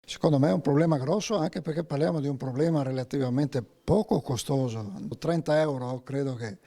Secondo me è un problema grosso, anche perché parliamo di un problema relativamente poco costoso. 30 euro credo che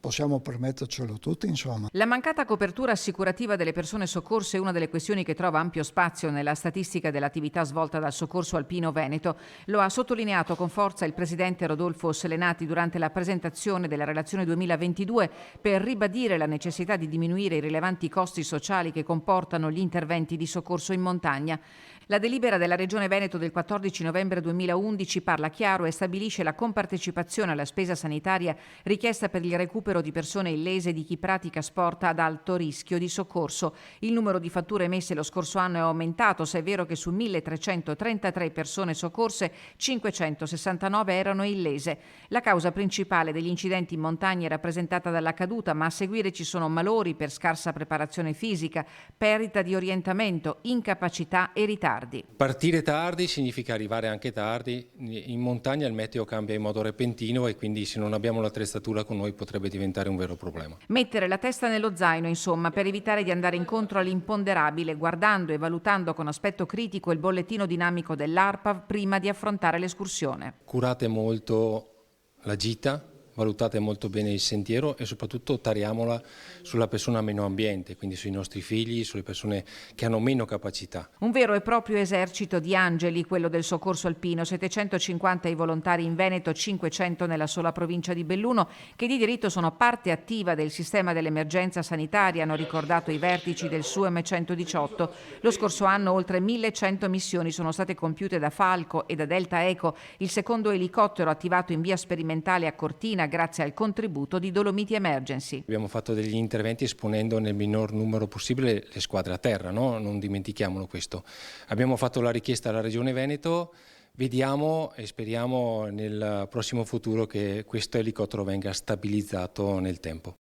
possiamo permettercelo tutti, insomma. La mancata copertura assicurativa delle persone soccorse è una delle questioni che trova ampio spazio nella statistica dell'attività svolta dal Soccorso Alpino Veneto. Lo ha sottolineato con forza il presidente Rodolfo Selenati durante la presentazione della relazione 2022 per ribadire la necessità di diminuire i rilevanti costi sociali che comportano gli interventi di soccorso in montagna. La delibera della Regione Veneto del 14 novembre 2011 parla chiaro e stabilisce la compartecipazione alla spesa sanitaria richiesta per il recupero di persone illese di chi pratica sport ad alto rischio di soccorso. Il numero di fatture emesse lo scorso anno è aumentato, se è vero che su 1.333 persone soccorse 569 erano illese. La causa principale degli incidenti in montagna è rappresentata dalla caduta, ma a seguire ci sono malori per scarsa preparazione fisica, perdita di orientamento, incapacità e ritardi. Partire tardi significa arrivare anche tardi. In montagna il meteo cambia in modo repentino e quindi se non abbiamo l'attrezzatura con noi potrebbe diventare un vero problema. Mettere la testa nello zaino, insomma, per evitare di andare incontro all'imponderabile, guardando e valutando con aspetto critico il bollettino dinamico dell'ARPAV prima di affrontare l'escursione. Curate molto la gita, valutate molto bene il sentiero e soprattutto tariamola sulla persona meno ambiente, quindi sui nostri figli, sulle persone che hanno meno capacità. Un vero e proprio esercito di angeli, quello del soccorso alpino, 750 i volontari in Veneto, 500 nella sola provincia di Belluno, che di diritto sono parte attiva del sistema dell'emergenza sanitaria, hanno ricordato i vertici del SUEM 118. Lo scorso anno oltre 1100 missioni sono state compiute da Falco e da Delta Eco, il secondo elicottero attivato in via sperimentale a Cortina grazie al contributo di Dolomiti Emergency. Abbiamo fatto degli interventi esponendo nel minor numero possibile le squadre a terra, no? Non dimentichiamolo questo. Abbiamo fatto la richiesta alla Regione Veneto, vediamo e speriamo nel prossimo futuro che questo elicottero venga stabilizzato nel tempo.